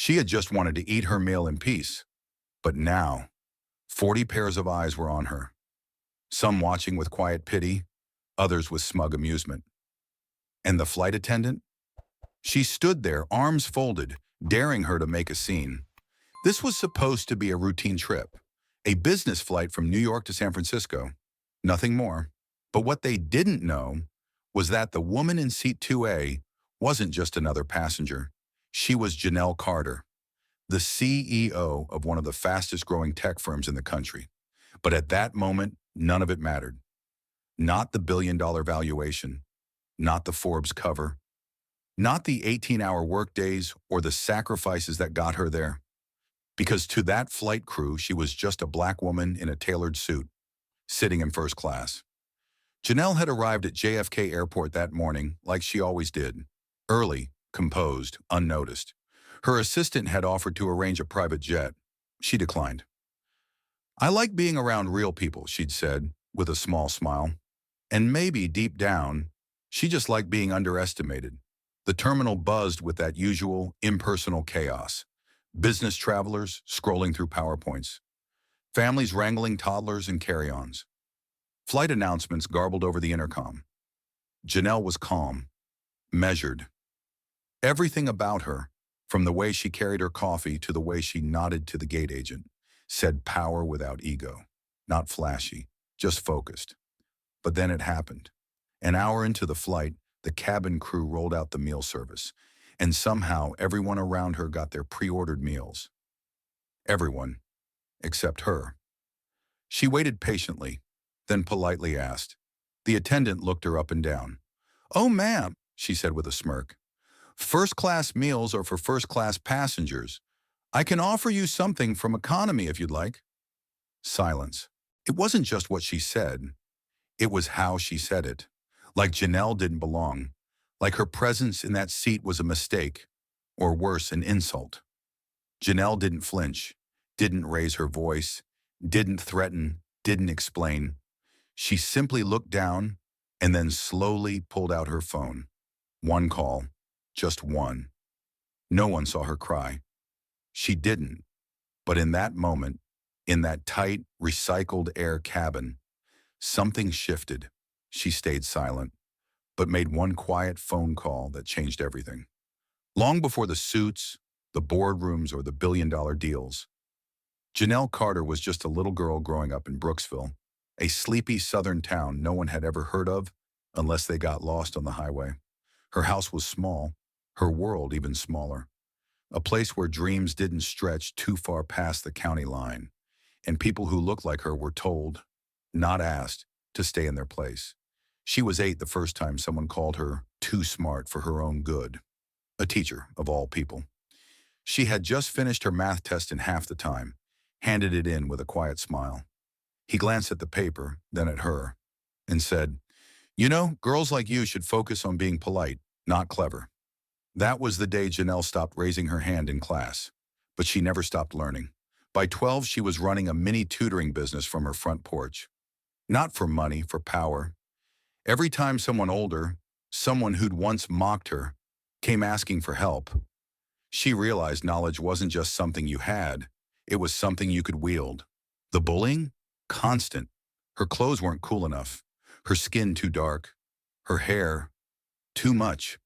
She had just wanted to eat her meal in peace. But now, 40 pairs of eyes were on her, some watching with quiet pity, others with smug amusement. And the flight attendant? She stood there, arms folded, daring her to make a scene. This was supposed to be a routine trip, a business flight from New York to San Francisco. Nothing more. But what they didn't know was that the woman in seat 2A wasn't just another passenger. She was Janelle Carter, the CEO of one of the fastest growing tech firms in the country. But at that moment, none of it mattered. Not the billion-dollar valuation, not the Forbes cover, not the 18-hour workdays or the sacrifices that got her there. Because to that flight crew, she was just a black woman in a tailored suit, sitting in first class. Janelle had arrived at JFK Airport that morning like she always did, early, composed, unnoticed. Her assistant had offered to arrange a private jet. She declined. "I like being around real people," she'd said, with a small smile. And maybe, deep down, she just liked being underestimated. The terminal buzzed with that usual, impersonal chaos. Business travelers scrolling through PowerPoints. Families wrangling toddlers and carry-ons. Flight announcements garbled over the intercom. Janelle was calm, measured. Everything about her, from the way she carried her coffee to the way she nodded to the gate agent, said power without ego. Not flashy, just focused. But then it happened. An hour into the flight, the cabin crew rolled out the meal service, and somehow everyone around her got their pre-ordered meals. Everyone, except her. She waited patiently, then politely asked. The attendant looked her up and down. "Oh, ma'am," she said with a smirk. "First-class meals are for first-class passengers. I can offer you something from economy if you'd like." Silence. It wasn't just what she said. It was how she said it. Like Janelle didn't belong. Like her presence in that seat was a mistake, or worse, an insult. Janelle didn't flinch, didn't raise her voice, didn't threaten, didn't explain. She simply looked down and then slowly pulled out her phone. One call, just one. No one saw her cry. She didn't. But in that moment, in that tight, recycled air cabin, something shifted. She stayed silent, but made one quiet phone call that changed everything. Long before the suits, the boardrooms, or the billion-dollar deals, Janelle Carter was just a little girl growing up in Brooksville, a sleepy southern town no one had ever heard of unless they got lost on the highway. Her house was small, her world even smaller, a place where dreams didn't stretch too far past the county line, and people who looked like her were told, not asked, to stay in their place. She was 8 the first time someone called her too smart for her own good. A teacher, of all people. She had just finished her math test in half the time, handed it in with a quiet smile. He glanced at the paper, then at her, and said, "You know, girls like you should focus on being polite, not clever." That was the day Janelle stopped raising her hand in class, but she never stopped learning. By 12, she was running a mini tutoring business from her front porch. Not for money, for power. Every time someone older, someone who'd once mocked her, came asking for help, she realized knowledge wasn't just something you had, it was something you could wield. The bullying? Constant. Her clothes weren't cool enough, her skin too dark, her hair too much.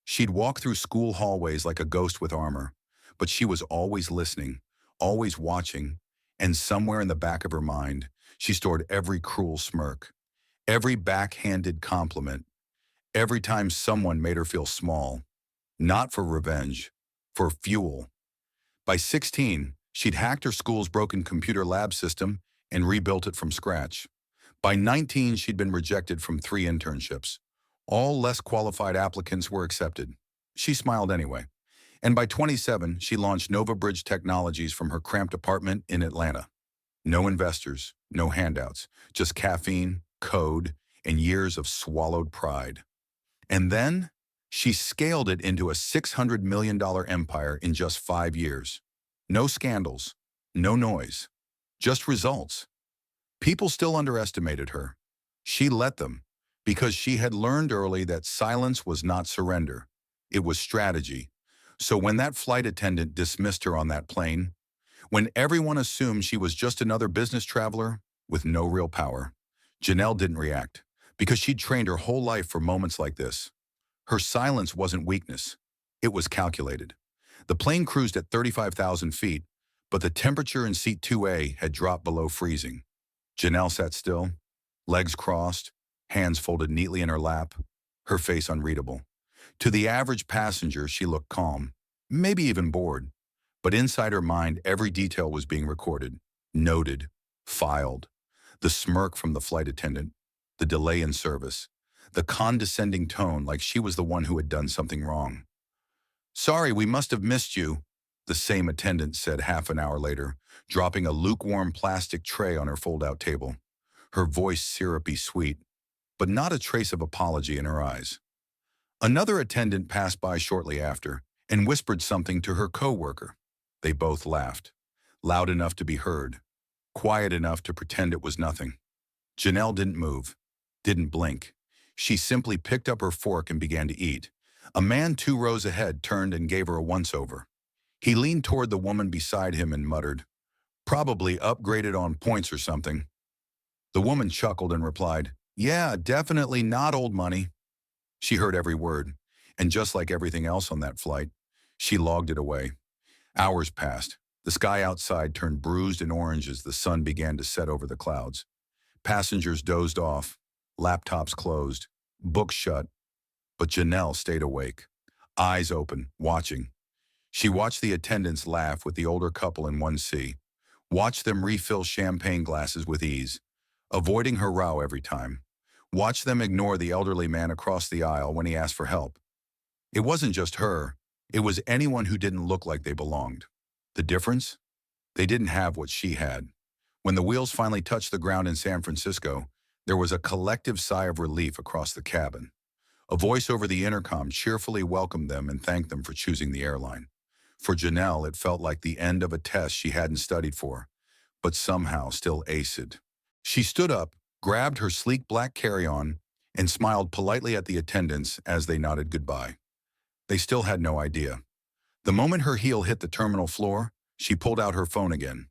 She'd walk through school hallways like a ghost with armor, but she was always listening, always watching, and somewhere in the back of her mind, she stored every cruel smirk, every backhanded compliment, every time someone made her feel small, not for revenge, for fuel. By 16, she'd hacked her school's broken computer lab system and rebuilt it from scratch. By 19, she'd been rejected from 3 internships. All less qualified applicants were accepted. She smiled anyway. And by 27, she launched Nova Bridge Technologies from her cramped apartment in Atlanta. No investors, no handouts, just caffeine, code, and years of swallowed pride. And then she scaled it into a $600 million empire in just 5 years. No scandals, no noise, just results. People still underestimated her. She let them, because she had learned early that silence was not surrender. It was strategy. So when that flight attendant dismissed her on that plane, when everyone assumed she was just another business traveler with no real power, Janelle didn't react because she'd trained her whole life for moments like this. Her silence wasn't weakness. It was calculated. The plane cruised at 35,000 feet, but the temperature in seat 2A had dropped below freezing. Janelle sat still, legs crossed, hands folded neatly in her lap, her face unreadable. To the average passenger, she looked calm, maybe even bored. But inside her mind, every detail was being recorded, noted, filed. The smirk from the flight attendant, the delay in service, the condescending tone like she was the one who had done something wrong. "Sorry, we must have missed you," the same attendant said half an hour later, dropping a lukewarm plastic tray on her fold-out table. Her voice syrupy sweet, but not a trace of apology in her eyes. Another attendant passed by shortly after and whispered something to her coworker. They both laughed, loud enough to be heard, quiet enough to pretend it was nothing. Janelle didn't move, didn't blink. She simply picked up her fork and began to eat. A man 2 rows ahead turned and gave her a once-over. He leaned toward the woman beside him and muttered, "Probably upgraded on points or something." The woman chuckled and replied, "Yeah, definitely not old money." She heard every word, and just like everything else on that flight, she logged it away. Hours passed. The sky outside turned bruised and orange as the sun began to set over the clouds. Passengers dozed off, laptops closed, books shut, but Janelle stayed awake, eyes open, watching. She watched the attendants laugh with the older couple in 1C, watched them refill champagne glasses with ease, avoiding her row every time. Watched them ignore the elderly man across the aisle when he asked for help. It wasn't just her, it was anyone who didn't look like they belonged. The difference? They didn't have what she had. When the wheels finally touched the ground in San Francisco, there was a collective sigh of relief across the cabin. A voice over the intercom cheerfully welcomed them and thanked them for choosing the airline. For Janelle, it felt like the end of a test she hadn't studied for, but somehow still aced. She stood up, grabbed her sleek black carry-on, and smiled politely at the attendants as they nodded goodbye. They still had no idea. The moment her heel hit the terminal floor, she pulled out her phone again.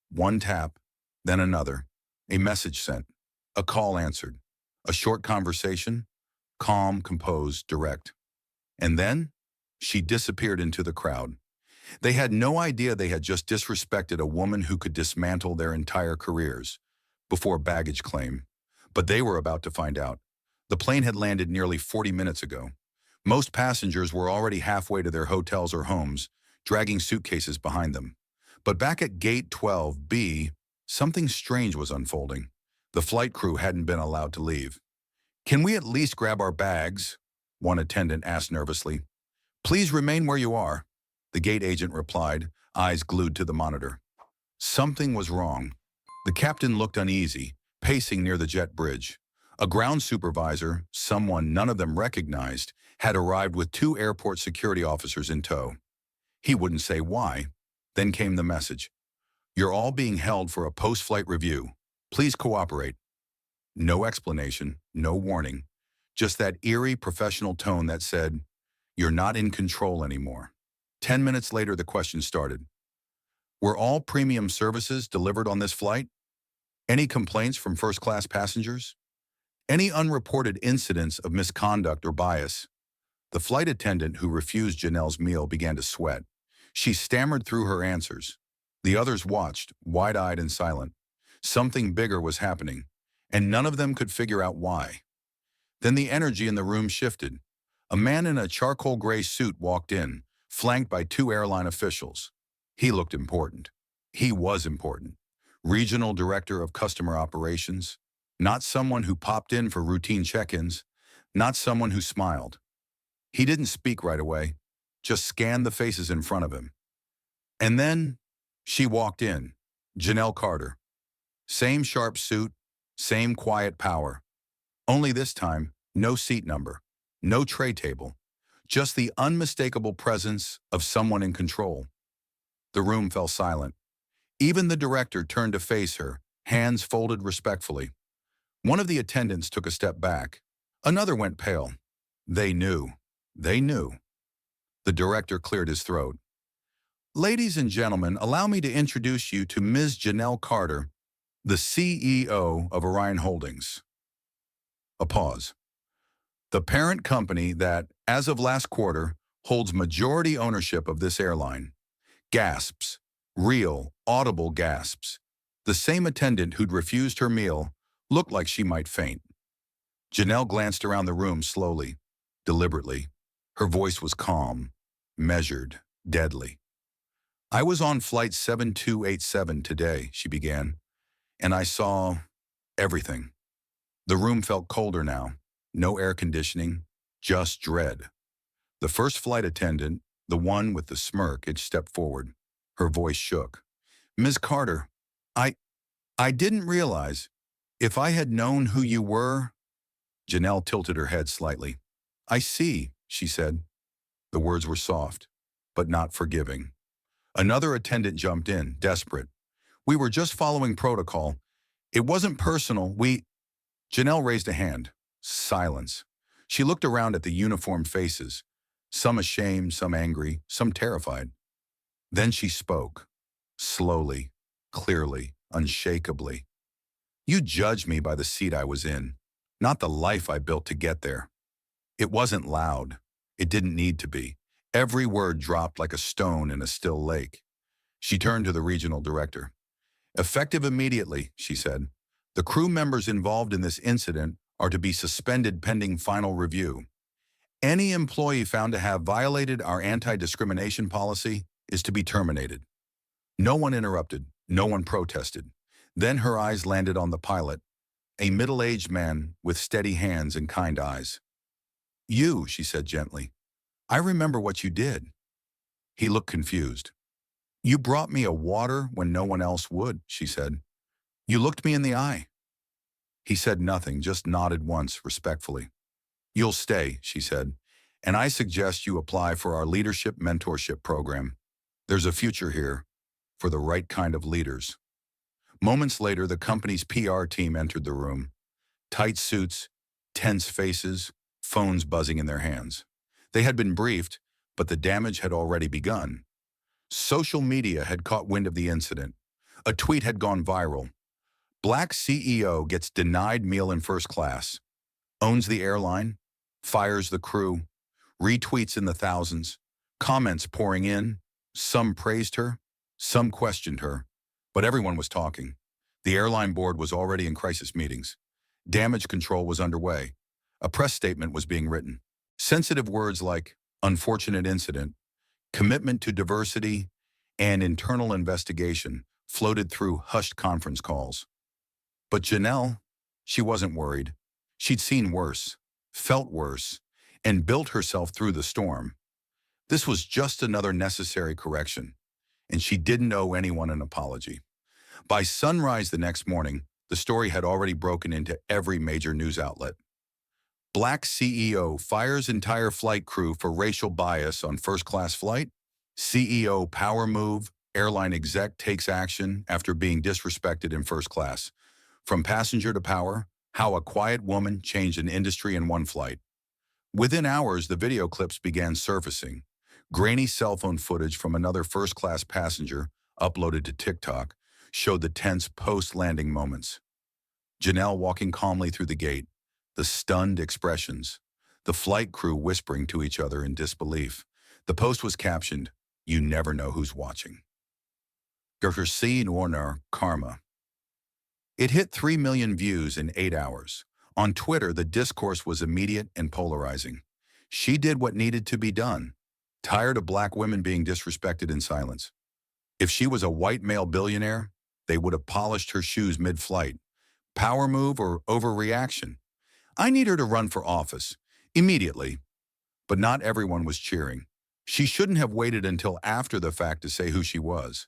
One tap, then another. A message sent. A call answered. A short conversation. Calm, composed, direct. And then, she disappeared into the crowd. They had no idea they had just disrespected a woman who could dismantle their entire careers before baggage claim. But they were about to find out. The plane had landed nearly 40 minutes ago. Most passengers were already halfway to their hotels or homes, dragging suitcases behind them. But back at Gate 12B, something strange was unfolding. The flight crew hadn't been allowed to leave. "Can we at least grab our bags?" one attendant asked nervously. "Please remain where you are," the gate agent replied, eyes glued to the monitor. Something was wrong. The captain looked uneasy, pacing near the jet bridge. A ground supervisor, someone none of them recognized, had arrived with 2 airport security officers in tow. He wouldn't say why. Then came the message. "You're all being held for a post-flight review. Please cooperate." No explanation, no warning, just that eerie professional tone that said, "You're not in control anymore." 10 minutes later, the question started. "Were all premium services delivered on this flight? Any complaints from first-class passengers? Any unreported incidents of misconduct or bias?" The flight attendant who refused Janelle's meal began to sweat. She stammered through her answers. The others watched, wide-eyed and silent. Something bigger was happening, and none of them could figure out why. Then the energy in the room shifted. A man in a charcoal gray suit walked in, flanked by 2 airline officials. He looked important. He was important. Regional Director of Customer Operations. Not someone who popped in for routine check-ins. Not someone who smiled. He didn't speak right away, just scanned the faces in front of him. And then, she walked in, Janelle Carter. Same sharp suit, same quiet power. Only this time, no seat number, no tray table, just the unmistakable presence of someone in control. The room fell silent. Even the director turned to face her, hands folded respectfully. One of the attendants took a step back. Another went pale. They knew. They knew. The director cleared his throat. Ladies and gentlemen, allow me to introduce you to Ms. Janelle Carter, the CEO of Orion Holdings. A pause. The parent company that, as of last quarter, holds majority ownership of this airline. Gasps. Real, audible gasps. The same attendant who'd refused her meal looked like she might faint. Janelle glanced around the room slowly, deliberately. Her voice was calm, measured, deadly. I was on flight 7287 today, she began, and I saw everything. The room felt colder now. No air conditioning, just dread. The first flight attendant, the one with the smirk, had stepped forward. Her voice shook. Ms. Carter, I didn't realize. If I had known who you were. Janelle tilted her head slightly. I see, she said. The words were soft, but not forgiving. Another attendant jumped in, desperate. We were just following protocol. It wasn't personal. Janelle raised a hand. Silence. She looked around at the uniformed faces, some ashamed, some angry, some terrified. Then she spoke, slowly, clearly, unshakably. You judged me by the seat I was in, not the life I built to get there. It wasn't loud. It didn't need to be. Every word dropped like a stone in a still lake. She turned to the regional director. Effective immediately, she said. The crew members involved in this incident are to be suspended pending final review. Any employee found to have violated our anti-discrimination policy is to be terminated. No one interrupted. No one protested. Then her eyes landed on the pilot, a middle-aged man with steady hands and kind eyes. You, she said gently. I remember what you did. He looked confused. You brought me a water when no one else would, she said. You looked me in the eye. He said nothing, just nodded once, respectfully. You'll stay, she said, and I suggest you apply for our leadership mentorship program. There's a future here for the right kind of leaders. Moments later, the company's PR team entered the room. Tight suits, tense faces, phones buzzing in their hands. They had been briefed, but the damage had already begun. Social media had caught wind of the incident. A tweet had gone viral. Black CEO gets denied meal in first class, owns the airline, fires the crew, retweets in the thousands, comments pouring in. Some praised her, some questioned her, but everyone was talking. The airline board was already in crisis meetings. Damage control was underway. A press statement was being written. Sensitive words like unfortunate incident, commitment to diversity, and internal investigation floated through hushed conference calls. But Janelle, she wasn't worried. She'd seen worse, felt worse, and built herself through the storm. This was just another necessary correction, and she didn't owe anyone an apology. By sunrise the next morning, the story had already broken into every major news outlet. Black CEO fires entire flight crew for racial bias on first-class flight. CEO power move, airline exec takes action after being disrespected in first class. From passenger to power, how a quiet woman changed an industry in one flight. Within hours, the video clips began surfacing. Grainy cell phone footage from another first-class passenger, uploaded to TikTok, showed the tense post-landing moments. Janelle walking calmly through the gate, the stunned expressions, the flight crew whispering to each other in disbelief. The post was captioned, "You never know who's watching." Gergersin Warner Karma. It hit 3 million views in 8 hours. On Twitter, the discourse was immediate and polarizing. She did what needed to be done. Tired of black women being disrespected in silence. If she was a white male billionaire, they would have polished her shoes mid-flight. Power move or overreaction? I need her to run for office, immediately. But not everyone was cheering. She shouldn't have waited until after the fact to say who she was.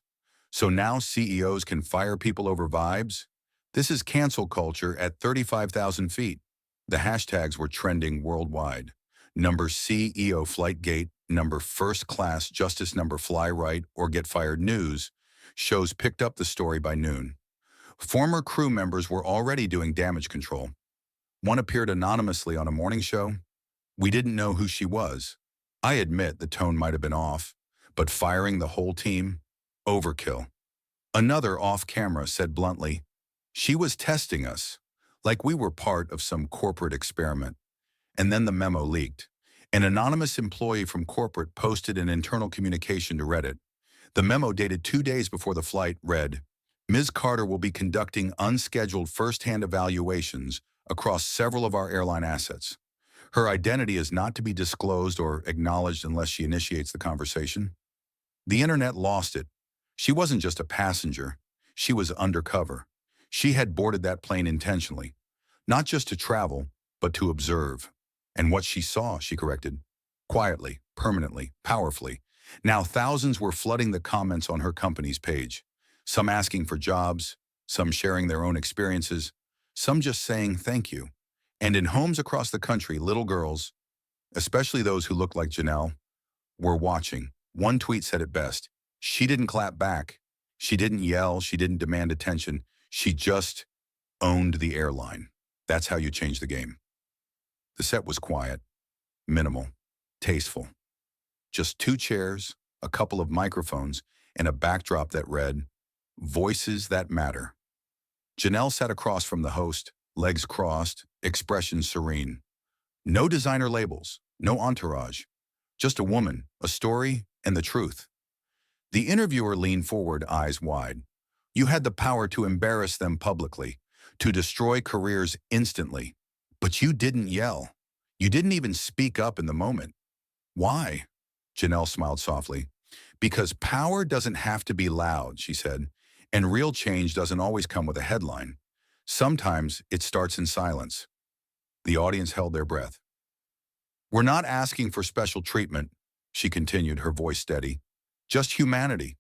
So now CEOs can fire people over vibes? This is cancel culture at 35,000 feet. The hashtags were trending worldwide. Number CEO Flightgate, number first class justice, number fly right or get fired news. Shows picked up the story by noon. Former crew members were already doing damage control. One appeared anonymously on a morning show. We didn't know who she was. I admit the tone might have been off, but firing the whole team? Overkill. Another off-camera said bluntly, she was testing us, like we were part of some corporate experiment. And then the memo leaked. An anonymous employee from corporate posted an internal communication to Reddit. The memo, dated 2 days before the flight, read, Ms. Carter will be conducting unscheduled first-hand evaluations across several of our airline assets. Her identity is not to be disclosed or acknowledged unless she initiates the conversation. The internet lost it. She wasn't just a passenger. She was undercover. She had boarded that plane intentionally, not just to travel, but to observe. And what she saw, she corrected, quietly, permanently, powerfully. Now thousands were flooding the comments on her company's page, some asking for jobs, some sharing their own experiences, some just saying thank you. And in homes across the country, little girls, especially those who looked like Janelle, were watching. One tweet said it best. She didn't clap back. She didn't yell. She didn't demand attention. She just owned the airline. That's how you change the game. The set was quiet, minimal, tasteful. Just 2 chairs, a couple of microphones, and a backdrop that read, Voices That Matter. Janelle sat across from the host, legs crossed, expression serene. No designer labels, no entourage. Just a woman, a story, and the truth. The interviewer leaned forward, eyes wide. You had the power to embarrass them publicly, to destroy careers instantly. But you didn't yell. You didn't even speak up in the moment. Why? Janelle smiled softly. Because power doesn't have to be loud, she said, and real change doesn't always come with a headline. Sometimes it starts in silence. The audience held their breath. We're not asking for special treatment, she continued, her voice steady. Just humanity.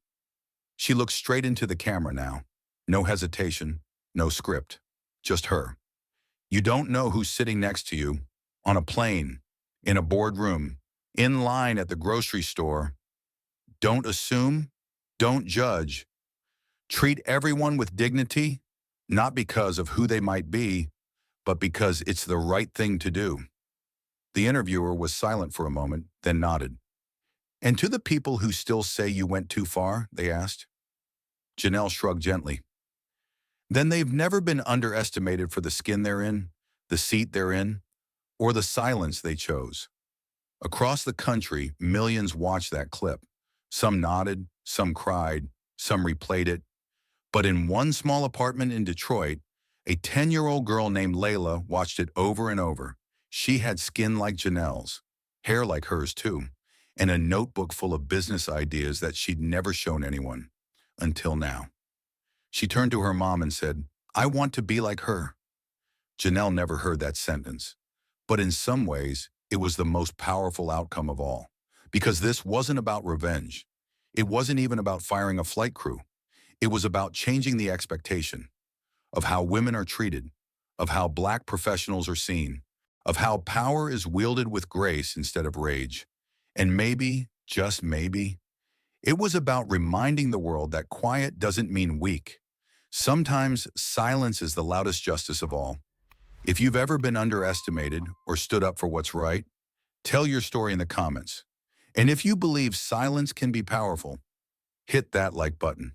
She looked straight into the camera now. No hesitation, no script. Just her. You don't know who's sitting next to you, on a plane, in a boardroom, in line at the grocery store. Don't assume, don't judge. Treat everyone with dignity, not because of who they might be, but because it's the right thing to do. The interviewer was silent for a moment, then nodded. And to the people who still say you went too far, they asked. Janelle shrugged gently. Then they've never been underestimated for the skin they're in, the seat they're in, or the silence they chose. Across the country, millions watched that clip. Some nodded, some cried, some replayed it. But in one small apartment in Detroit, a 10-year-old girl named Layla watched it over and over. She had skin like Janelle's, hair like hers too, and a notebook full of business ideas that she'd never shown anyone, until now. She turned to her mom and said, I want to be like her. Janelle never heard that sentence, but in some ways, it was the most powerful outcome of all, because this wasn't about revenge. It wasn't even about firing a flight crew. It was about changing the expectation of how women are treated, of how Black professionals are seen, of how power is wielded with grace instead of rage. And maybe, just maybe, it was about reminding the world that quiet doesn't mean weak. Sometimes silence is the loudest justice of all. If you've ever been underestimated or stood up for what's right, tell your story in the comments. And if you believe silence can be powerful, hit that like button.